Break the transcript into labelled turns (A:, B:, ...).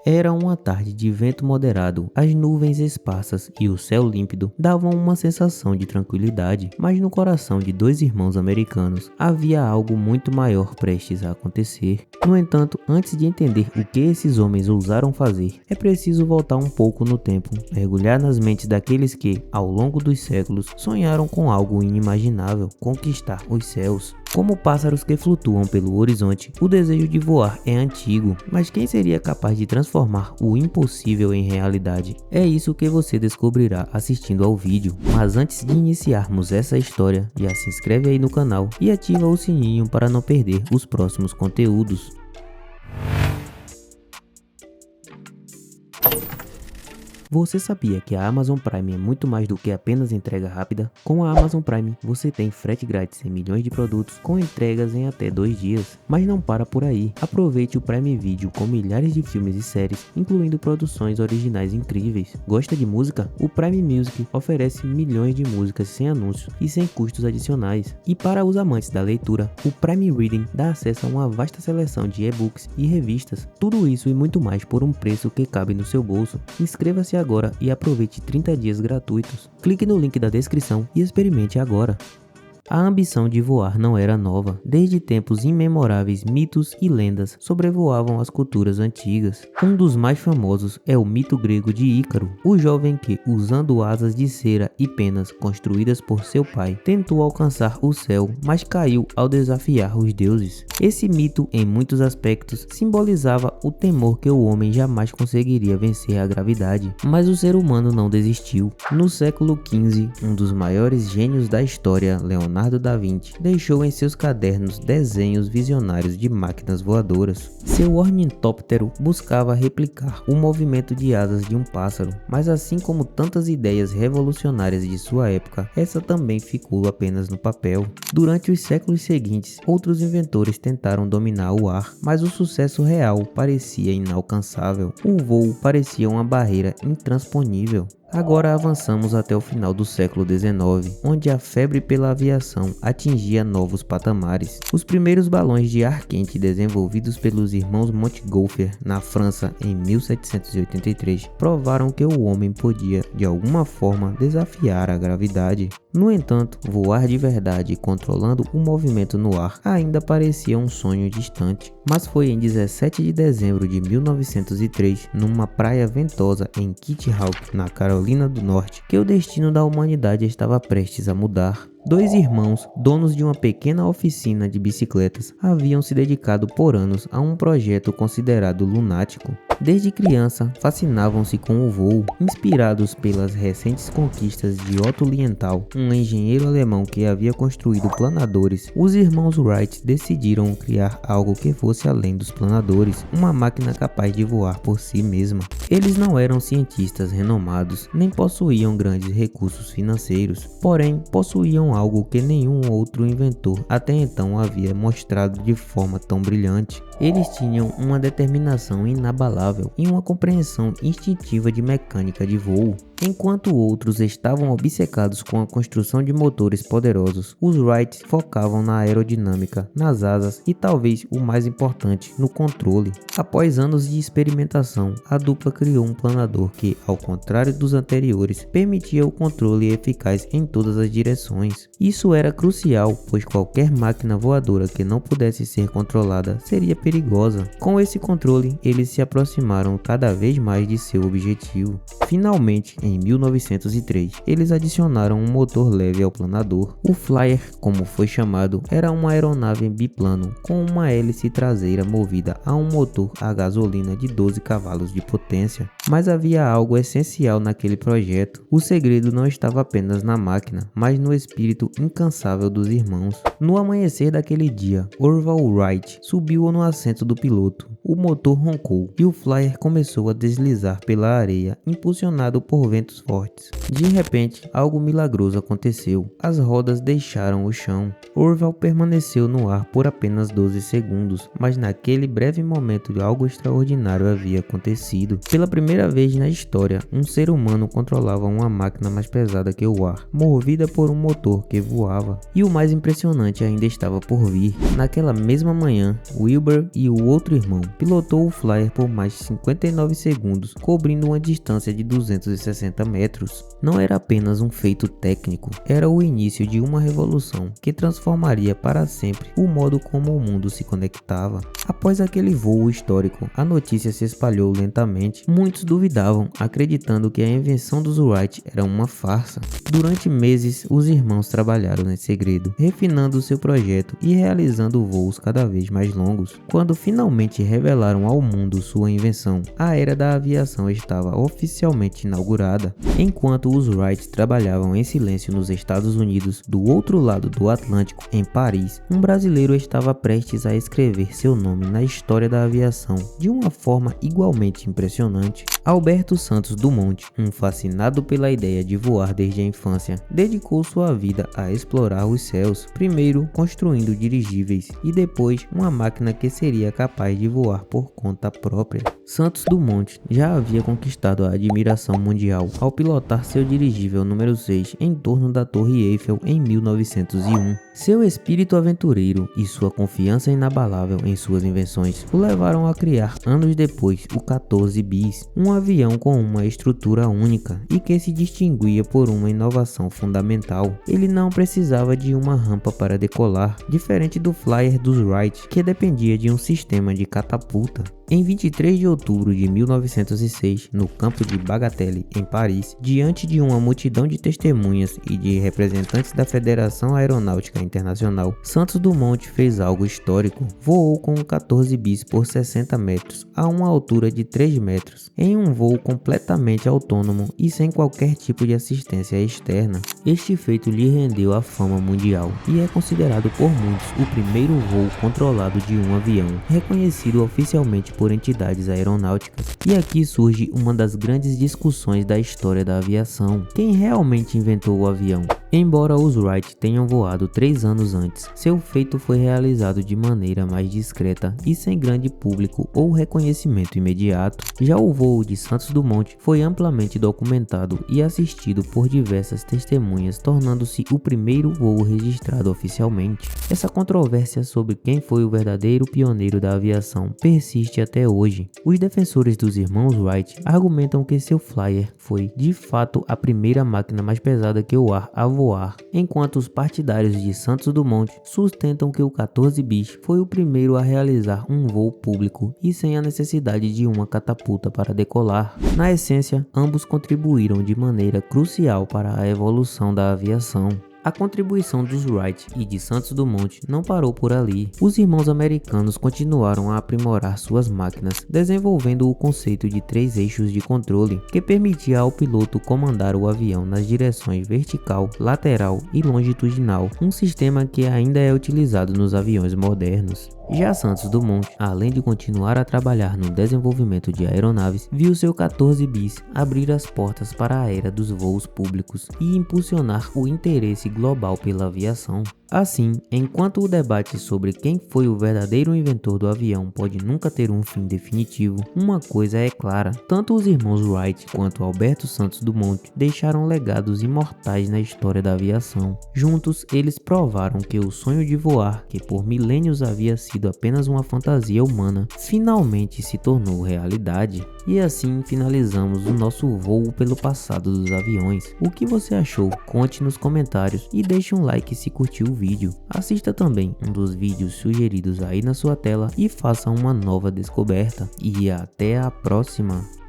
A: Era uma tarde de vento moderado, as nuvens esparsas e o céu límpido davam uma sensação de tranquilidade, mas no coração de dois irmãos americanos havia algo muito maior prestes a acontecer. No entanto, antes de entender o que esses homens ousaram fazer, é preciso voltar um pouco no tempo, mergulhar nas mentes daqueles que, ao longo dos séculos, sonharam com algo inimaginável, conquistar os céus. Como pássaros que flutuam pelo horizonte, o desejo de voar é antigo, mas quem seria capaz de transformar o impossível em realidade? É isso que você descobrirá assistindo ao vídeo. Mas antes de iniciarmos essa história, já se inscreve aí no canal e ativa o sininho para não perder os próximos conteúdos. Você sabia que a Amazon Prime é muito mais do que apenas entrega rápida? Com a Amazon Prime, você tem frete grátis em milhões de produtos com entregas em até 2 dias. Mas não para por aí. Aproveite o Prime Video com milhares de filmes e séries, incluindo produções originais incríveis. Gosta de música? O Prime Music oferece milhões de músicas sem anúncios e sem custos adicionais. E para os amantes da leitura, o Prime Reading dá acesso a uma vasta seleção de e-books e revistas. Tudo isso e muito mais por um preço que cabe no seu bolso. Inscreva-se agora e aproveite 30 dias gratuitos. Clique no link da descrição e experimente agora. A ambição de voar não era nova. Desde tempos imemoráveis, mitos e lendas sobrevoavam as culturas antigas. Um dos mais famosos é o mito grego de Ícaro, o jovem que, usando asas de cera e penas construídas por seu pai, tentou alcançar o céu, mas caiu ao desafiar os deuses. Esse mito, em muitos aspectos, simbolizava o temor que o homem jamais conseguiria vencer a gravidade. Mas o ser humano não desistiu. No século XV, um dos maiores gênios da história, Leonardo da Vinci, deixou em seus cadernos desenhos visionários de máquinas voadoras. Seu ornitóptero buscava replicar o movimento de asas de um pássaro, mas assim como tantas ideias revolucionárias de sua época, essa também ficou apenas no papel. Durante os séculos seguintes, outros inventores tentaram dominar o ar, mas o sucesso real parecia inalcançável. O voo parecia uma barreira intransponível. Agora avançamos até o final do século XIX, onde a febre pela aviação atingia novos patamares. Os primeiros balões de ar quente desenvolvidos pelos irmãos Montgolfier na França em 1783 provaram que o homem podia, de alguma forma, desafiar a gravidade. No entanto, voar de verdade controlando o movimento no ar ainda parecia um sonho distante. Mas foi em 17 de dezembro de 1903, numa praia ventosa em Kitty Hawk, na Carolina do Norte, que o destino da humanidade estava prestes a mudar. Dois irmãos, donos de uma pequena oficina de bicicletas, haviam se dedicado por anos a um projeto considerado lunático. Desde criança, fascinavam-se com o voo, inspirados pelas recentes conquistas de Otto Lilienthal, um engenheiro alemão que havia construído planadores. Os irmãos Wright decidiram criar algo que fosse além dos planadores, uma máquina capaz de voar por si mesma. Eles não eram cientistas renomados, nem possuíam grandes recursos financeiros, porém possuíam algo que nenhum outro inventor até então havia mostrado de forma tão brilhante. Eles tinham uma determinação inabalável e uma compreensão instintiva de mecânica de voo. Enquanto outros estavam obcecados com a construção de motores poderosos, os Wright focavam na aerodinâmica, nas asas e talvez o mais importante, no controle. Após anos de experimentação, a dupla criou um planador que, ao contrário dos anteriores, permitia o controle eficaz em todas as direções. Isso era crucial, pois qualquer máquina voadora que não pudesse ser controlada seria perigosa. Com esse controle, eles se aproximaram cada vez mais de seu objetivo. Finalmente, em 1903, eles adicionaram um motor leve ao planador. O Flyer, como foi chamado, era uma aeronave biplano com uma hélice traseira movida a um motor a gasolina de 12 cavalos de potência. Mas havia algo essencial naquele projeto. O segredo não estava apenas na máquina, mas no espírito incansável dos irmãos. No amanhecer daquele dia, Orville Wright subiu no assento do piloto. O motor roncou e o Flyer começou a deslizar pela areia, impulsionado por ventos fortes. De repente, algo milagroso aconteceu. As rodas deixaram o chão. Orville permaneceu no ar por apenas 12 segundos, mas naquele breve momento algo extraordinário havia acontecido. Pela primeira vez na história, um ser humano controlava uma máquina mais pesada que o ar, movida por um motor que voava. E o mais impressionante ainda estava por vir. Naquela mesma manhã, Wilbur e o outro irmão pilotou o Flyer por mais de 59 segundos, cobrindo uma distância de 260 metros. Não era apenas um feito técnico, era o início de uma revolução que transformaria para sempre o modo como o mundo se conectava. Após aquele voo histórico, a notícia se espalhou lentamente. Muitos duvidavam, acreditando que a invenção dos Wright era uma farsa. Durante meses, os irmãos trabalharam em segredo, refinando seu projeto e realizando voos cada vez mais longos. Quando finalmente revelaram ao mundo sua invenção, a era da aviação estava oficialmente inaugurada. Enquanto os Wright trabalhavam em silêncio nos Estados Unidos, do outro lado do Atlântico, em Paris, um brasileiro estava prestes a escrever seu nome na história da aviação de uma forma igualmente impressionante. Alberto Santos Dumont, um fascinado pela ideia de voar desde a infância, dedicou sua vida a explorar os céus, primeiro construindo dirigíveis e depois uma máquina que seria capaz de voar por conta própria. Santos Dumont já havia conquistado a admiração mundial ao pilotar seu dirigível número 6 em torno da Torre Eiffel em 1901. Seu espírito aventureiro e sua confiança inabalável em suas invenções o levaram a criar anos depois o 14 Bis, um avião com uma estrutura única e que se distinguia por uma inovação fundamental. Ele não precisava de uma rampa para decolar, diferente do Flyer dos Wright, que dependia de um sistema de catapulta. Em 23 de outubro de 1906, no campo de Bagatelle, em Paris, diante de uma multidão de testemunhas e de representantes da Federação Aeronáutica Internacional, Santos Dumont fez algo histórico. Voou com um 14 bis por 60 metros, a uma altura de 3 metros, em um voo completamente autônomo e sem qualquer tipo de assistência externa. Este feito lhe rendeu a fama mundial e é considerado por muitos o primeiro voo controlado de um avião, reconhecido oficialmente por entidades aeronáuticas. E aqui surge uma das grandes discussões da história da aviação: quem realmente inventou o avião? Embora os Wright tenham voado 3 anos antes, seu feito foi realizado de maneira mais discreta e sem grande público ou reconhecimento imediato. Já o voo de Santos Dumont foi amplamente documentado e assistido por diversas testemunhas, tornando-se o primeiro voo registrado oficialmente. Essa controvérsia sobre quem foi o verdadeiro pioneiro da aviação persiste até hoje. Os defensores dos irmãos Wright argumentam que seu Flyer foi, de fato, a primeira máquina mais pesada que o ar a voar, enquanto os partidários de Santos Dumont sustentam que o 14 bis foi o primeiro a realizar um voo público e sem a necessidade de uma catapulta para decolar. Na essência, ambos contribuíram de maneira crucial para a evolução da aviação. A contribuição dos Wright e de Santos Dumont não parou por ali. Os irmãos americanos continuaram a aprimorar suas máquinas, desenvolvendo o conceito de 3 eixos de controle, que permitia ao piloto comandar o avião nas direções vertical, lateral e longitudinal, um sistema que ainda é utilizado nos aviões modernos. Já Santos Dumont, além de continuar a trabalhar no desenvolvimento de aeronaves, viu seu 14 bis abrir as portas para a era dos voos públicos e impulsionar o interesse global pela aviação. Assim, enquanto o debate sobre quem foi o verdadeiro inventor do avião pode nunca ter um fim definitivo, uma coisa é clara: tanto os irmãos Wright quanto Alberto Santos Dumont deixaram legados imortais na história da aviação. Juntos, eles provaram que o sonho de voar, que por milênios havia sido apenas uma fantasia humana, finalmente se tornou realidade. E assim finalizamos o nosso voo pelo passado dos aviões. O que você achou? Conte nos comentários e deixe um like se curtiu o vídeo. Assista também um dos vídeos sugeridos aí na sua tela e faça uma nova descoberta. E até a próxima!